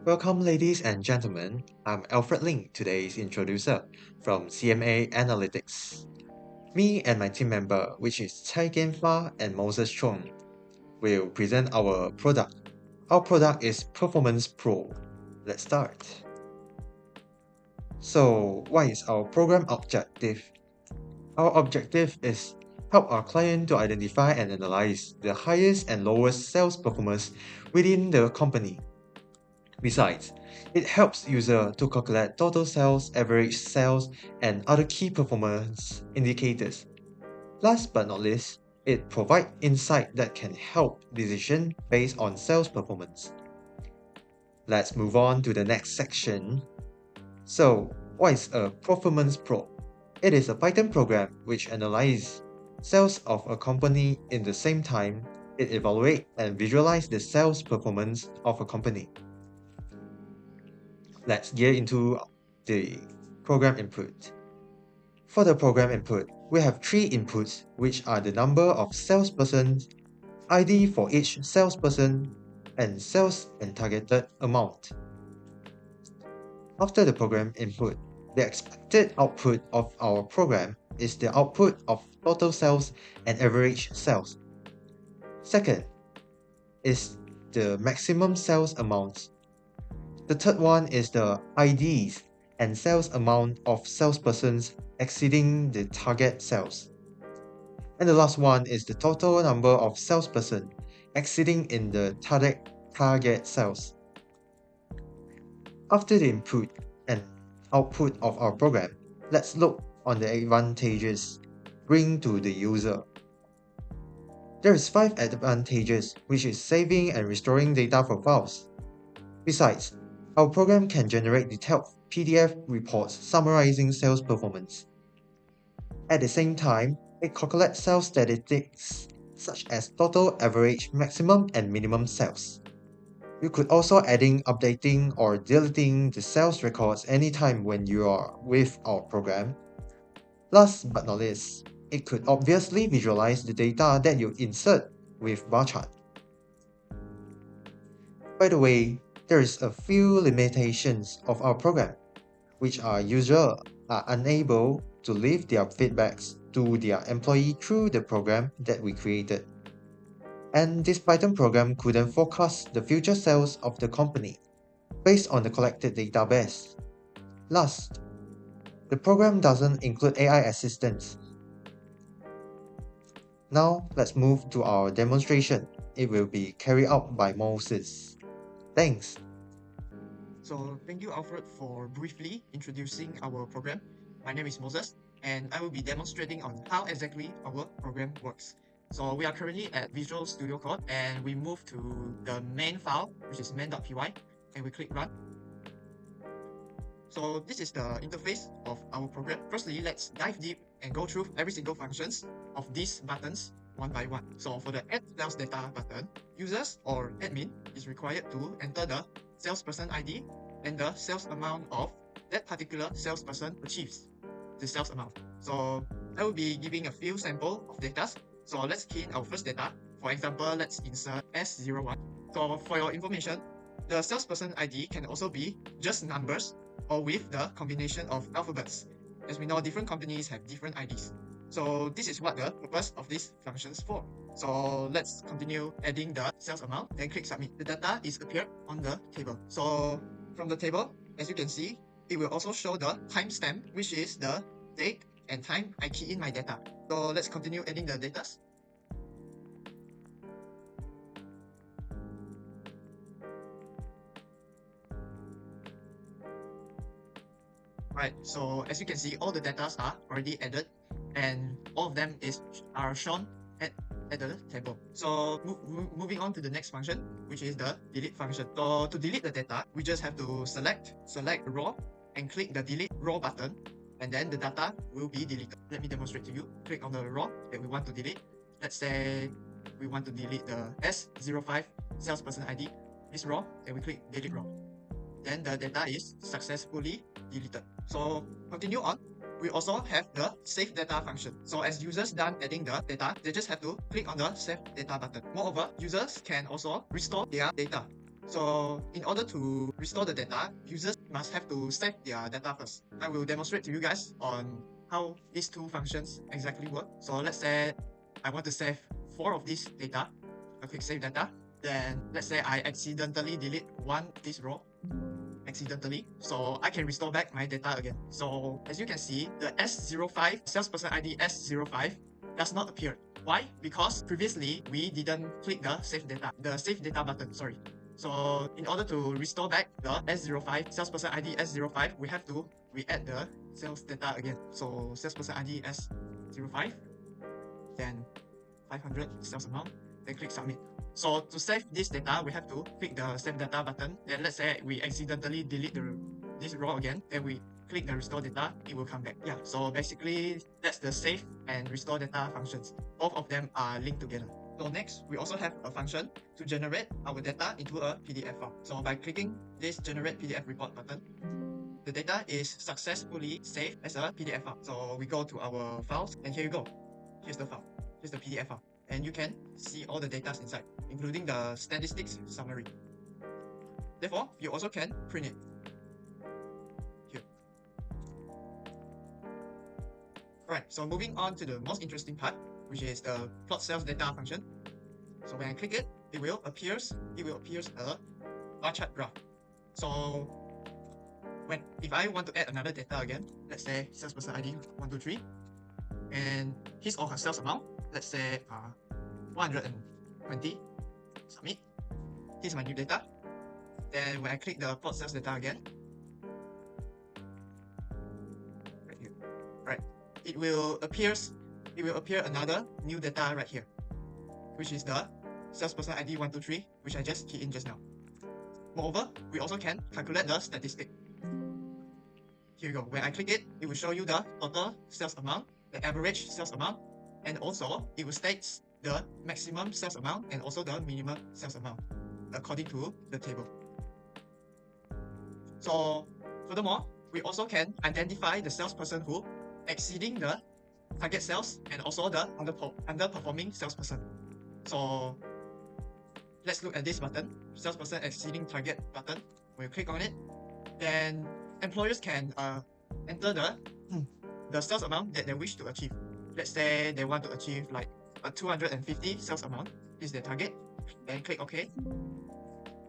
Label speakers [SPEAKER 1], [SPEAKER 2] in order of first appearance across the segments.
[SPEAKER 1] Welcome, ladies and gentlemen. I'm Alfred Ling, today's introducer from CMA Analytics. Me and my team member, which is Cai Genfa and Moses Chong, will present our product. Our product is Performance Pro. Let's start. So, what is our program objective? Our objective is help our client to identify and analyze the highest and lowest sales performance within the company. Besides, it helps user to calculate total sales, average sales, and other key performance indicators. Last but not least, it provides insight that can help decision based on sales performance. Let's move on to the next section. So, what is a Performance Pro? It is a Python program which analyzes sales of a company in the same time. It evaluates and visualizes the sales performance of a company. Let's get into the program input. For the program input, we have three inputs, which are the number of salespersons, ID for each salesperson, and sales and targeted amount. After the program input, the expected output of our program is the output of total sales and average sales. Second is the maximum sales amounts. The third one is the IDs and sales amount of salespersons exceeding the target sales. And the last one is the total number of salesperson exceeding in the target sales. After the input and output of our program, let's look on the advantages bring to the user. There is 5 advantages, which is saving and restoring data from files. Besides, our program can generate detailed PDF reports summarizing sales performance. At the same time, it calculates sales statistics such as total, average, maximum, and minimum sales. You could also adding, updating, or deleting the sales records anytime when you are with our program. Last but not least, it could obviously visualize the data that you insert with bar chart. By the way, there is a few limitations of our program, which our users are unable to leave their feedbacks to their employee through the program that we created. And this Python program couldn't forecast the future sales of the company based on the collected database. Last, the program doesn't include AI assistance. Now, let's move to our demonstration. It will be carried out by Moses. Thanks.
[SPEAKER 2] So thank you, Alfred, for briefly introducing our program. My name is Moses, and I will be demonstrating on how exactly our program works. So we are currently at Visual Studio Code, and we move to the main file, which is main.py, and we click Run. So this is the interface of our program. Firstly, let's dive deep and go through every single functions of these buttons one by one. So for the Add Sales Data button, users or admin is required to enter the salesperson ID and the sales amount of that particular salesperson achieves the sales amount. So I will be giving a few sample of data. So let's key in our first data. For example, let's insert S01. So for your information, the salesperson ID can also be just numbers or with the combination of alphabets. As we know, different companies have different IDs. So this is what the purpose of these functions for. So let's continue adding the sales amount, then click submit. The data is appeared on the table. So from the table, as you can see, it will also show the timestamp, which is the date and time I key in my data. So let's continue adding the data. Right, so as you can see, all the data are already added and all of them are shown at the table. So moving on to the next function, which is the delete function. So to delete the data, we just have to select raw and click the delete raw button, and then the data will be deleted. Let me demonstrate to you. Click on the raw that we want to delete. Let's say we want to delete the S05 salesperson ID, this raw, and we click delete raw. Then the data is successfully deleted. So continue on. We also have the save data function. So as users done adding the data, they just have to click on the save data button. Moreover, users can also restore their data. So in order to restore the data, users must have to save their data first. I will demonstrate to you guys on how these two functions exactly work. So let's say I want to save 4 of these data. I click save data. Then let's say I accidentally delete one of this row accidentally, so I can restore back my data again. So as you can see, the S05 salesperson ID S05 does not appear. Why? Because previously we didn't click the save data button, sorry. So in order to restore back the S05 salesperson ID S05, we have to re-add the sales data again. So salesperson ID S05, then 500 sales amount, then click submit. So to save this data, we have to click the save data button. Then let's say we accidentally delete this row again, then we click the restore data, it will come back. Yeah, so basically that's the save and restore data functions. Both of them are linked together. So next, we also have a function to generate our data into a PDF file. So by clicking this generate PDF report button, the data is successfully saved as a PDF file. So we go to our files, and here you go. Here's the file. Here's the PDF file. And you can see all the data inside, including the statistics summary. Therefore, you also can print it. Here. Alright, so moving on to the most interesting part, which is the plot sales data function. So when I click it, it will appear a bar chart graph. So if I want to add another data again, let's say salesperson ID 123, and his or her sales amount, let's say 120, submit. Here's my new data. Then when I click the plot sales data again, right here, right, it will appear another new data right here, which is the salesperson ID 123, which I just keyed in just now. Moreover, we also can calculate the statistic. Here you go. When I click it, it will show you the total sales amount, the average sales amount, and also it will state the maximum sales amount and also the minimum sales amount according to the table. So furthermore, we also can identify the salesperson who exceeding the target sales and also the underperforming salesperson. So let's look at this button, salesperson exceeding target button. When you click on it, then employers can enter the sales amount that they wish to achieve. Let's say they want to achieve like a 250 sales amount is their target. Then click OK.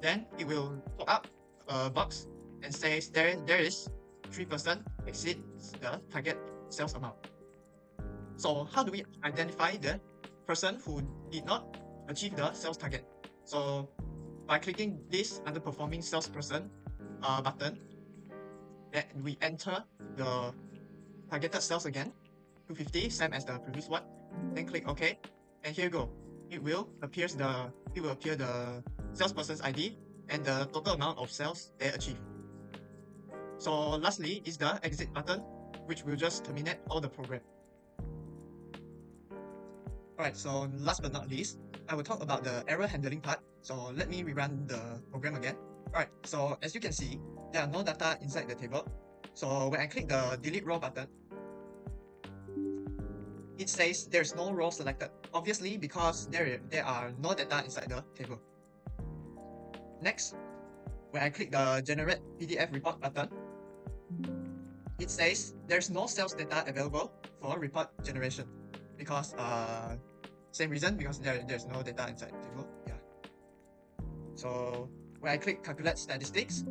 [SPEAKER 2] Then it will pop up a box and says there is 3% exceeds the target sales amount. So how do we identify the person who did not achieve the sales target? So by clicking this underperforming salesperson button, then we enter the targeted sales again, 250, same as the previous one. Then click OK, and here you go. It will appear the salesperson's ID and the total amount of sales they achieve. So lastly is the exit button, which will just terminate all the program. Alright, so last but not least, I will talk about the error handling part. So let me rerun the program again. Alright, so as you can see, there are no data inside the table. So when I click the delete row button, it says there's no row selected, obviously because there are no data inside the table. Next, when I click the generate PDF report button, it says there's no sales data available for report generation because same reason, because there's no data inside the table. Yeah. So when I click calculate statistics,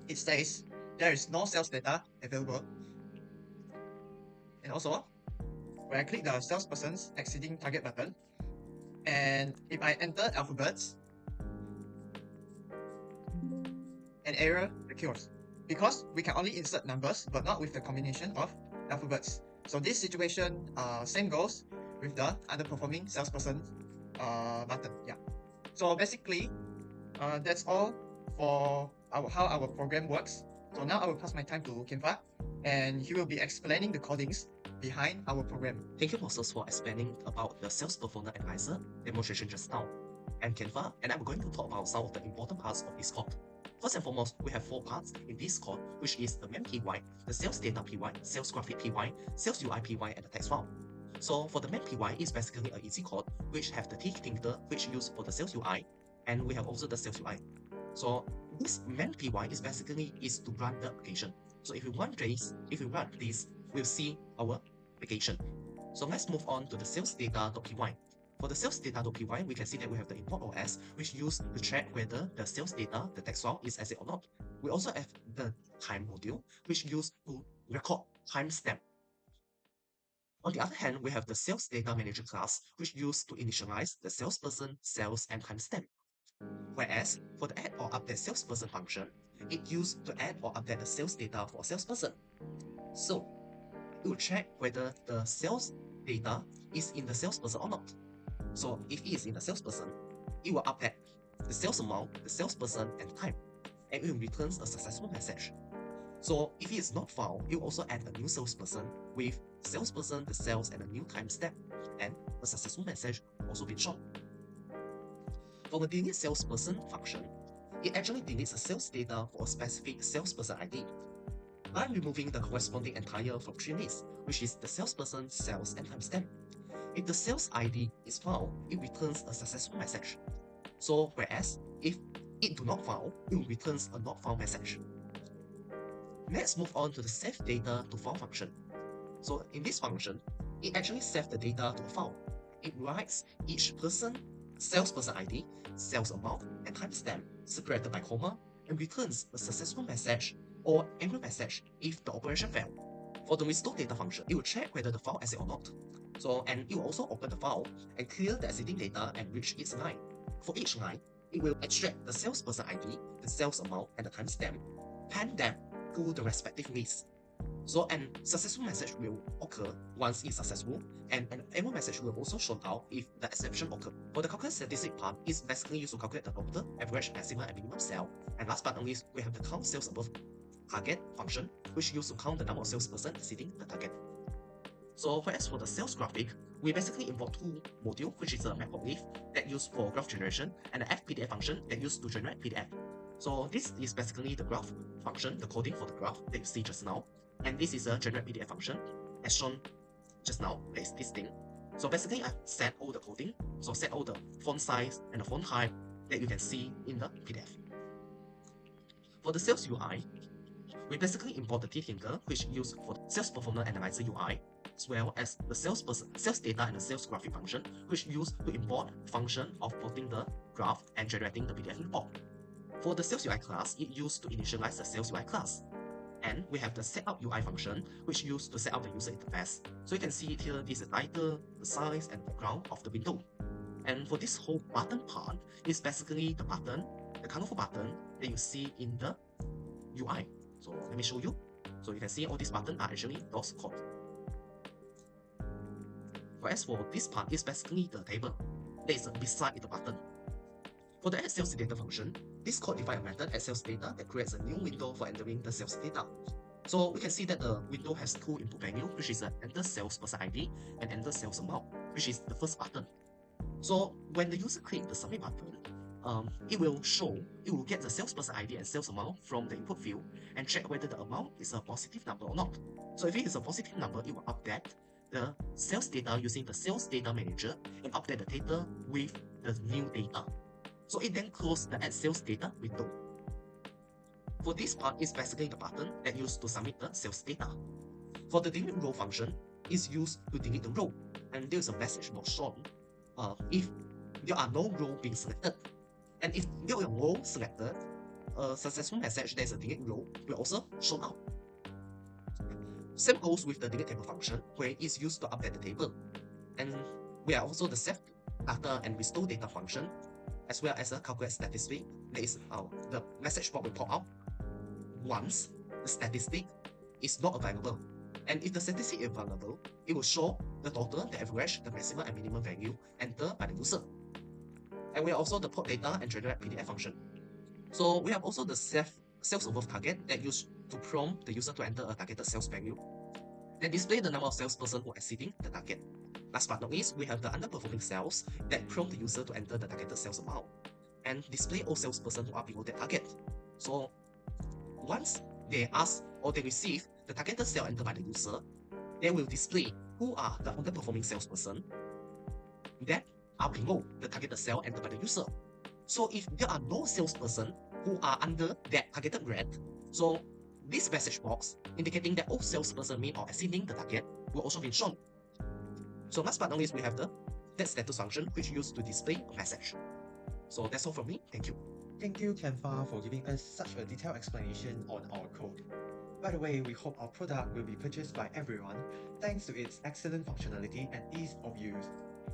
[SPEAKER 2] it says there is no sales data available. And also, when I click the salesperson's exceeding target button, and if I enter alphabets, an error occurs because we can only insert numbers but not with the combination of alphabets. So this situation, same goes with the underperforming salesperson button. Yeah. So basically, that's all for how our program works. So now I will pass my time to Kinfa, and he will be explaining the codings behind our program.
[SPEAKER 3] Thank you, Moses, for explaining about the Sales Performance Analyzer demonstration just now. I'm Kinfa, and I'm going to talk about some of the important parts of this code. First and foremost, we have 4 parts in this code, which is the main PY, the sales data PY, sales graphic PY, sales UI PY, and the text file. So for the main PY, it's basically an easy code, which have the ticketing which used for the sales UI, and we have also the sales UI. So this main py is basically to run the application. So if we run this, we'll see our application. So let's move on to the sales data.py. For the sales data.py, we can see that we have the import OS, which used to check whether the sales data, the text file, is asset or not. We also have the time module, which used to record timestamp. On the other hand, we have the sales data manager class, which used to initialize the salesperson, sales, and timestamp. Whereas for the add or update salesperson function, it used to add or update the sales data for a salesperson. So it will check whether the sales data is in the salesperson or not. So if it is in the salesperson, it will update the sales amount, the salesperson, and time, and it will return a successful message. So if it is not found, it will also add a new salesperson with salesperson, the sales, and a new timestamp, and a successful message will also be shown. For the delete salesperson function, it actually deletes the sales data for a specific salesperson ID by removing the corresponding entire from tree list, which is the salesperson, sales, and timestamp. If the sales ID is found, it returns a successful message. So whereas if it do not found, it will return a not found message. Let's move on to the save data to file function. So in this function, it actually saves the data to a file. It writes each person, salesperson ID, sales amount, and timestamp separated by comma, and returns a successful message or error message if the operation failed. For the restore data function, it will check whether the file exit or not. And it will also open the file and clear the exiting data and reach its line. For each line, it will extract the salesperson ID, the sales amount, and the timestamp, pan them to the respective list. An successful message will occur once it's successful, and an error message will also show out if the exception occurred. For the calculate statistic part, it's basically used to calculate the total, average, maximum, and minimum sale. And last but not least, we have the count sales above target function, which used to count the number of salesperson exceeding the target. So whereas for the sales graphic, we basically import two modules, which is a matplotlib that used for graph generation and the fpdf function that used to generate PDF. So this is basically the graph function, the coding for the graph that you see just now. And this is a generate PDF function, as shown just now, that is this thing. So basically I've set all the coding, so set all the font size and the font height that you can see in the PDF. For the sales UI, we basically import the tTinker, which used for the sales performance analyzer UI, as well as the sales data and the sales graphic function, which used to import function of plotting the graph and generating the PDF import. For the sales UI class, it used to initialize the sales UI class. And we have the setup UI function, which used to set up the user interface. So you can see it here, this is the title, the size, and background of the window. And for this whole button part, it's basically the button, the colorful button that you see in the UI. So let me show you. So you can see all these buttons are actually those code. Whereas for this part, it's basically the table that is beside the button. For the add sales data function, this code defines a method add sales data that creates a new window for entering the sales data. So we can see that the window has two input values, which is enter salesperson ID and enter sales amount, which is the first button. So when the user clicks the submit button, it will get the salesperson ID and sales amount from the input field and check whether the amount is a positive number or not. So if it is a positive number, it will update the sales data using the sales data manager and update the data with the new data. So it then closes the add sales data window. For this part, it's basically the button that used to submit the sales data. For the delete row function, it's used to delete the row, and there's a message box shown if there are no row being selected. And if there are row selected, a successful message that is a delete row will also show up. Same goes with the delete table function, where it's used to update the table. And we are also the save data and restore data function, as well as a calculate statistic. That is the message box will pop out once the statistic is not available. And if the statistic is available, it will show the total, the average, the maximum and minimum value entered by the user. And we are also the plot data and generate PDF function. So we have also the sales above target that used to prompt the user to enter a targeted sales value, and display the number of salesperson who are exceeding the target. Last but not least, we have the underperforming sales that prompt the user to enter the targeted sales amount, and display all salesperson who are below the target. So once they ask or they receive the targeted sale entered by the user, they will display who are the underperforming salesperson that are below the targeted sale entered by the user. So if there are no salesperson who are under that targeted grant. So this message box indicating that all salesperson meet or exceeding the target will also be shown. So last but not least, we have the that status function which used to display a message. So that's all from me. Thank you.
[SPEAKER 1] Thank you, Canva, for giving us such a detailed explanation on our code. By the way, we hope our product will be purchased by everyone thanks to its excellent functionality and ease of use.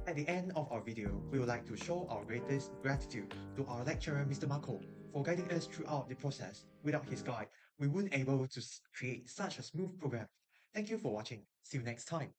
[SPEAKER 1] At the end of our video, we would like to show our greatest gratitude to our lecturer, Mr. Marco, for guiding us throughout the process. Without his guide, we wouldn't able to create such a smooth program. Thank you for watching. See you next time.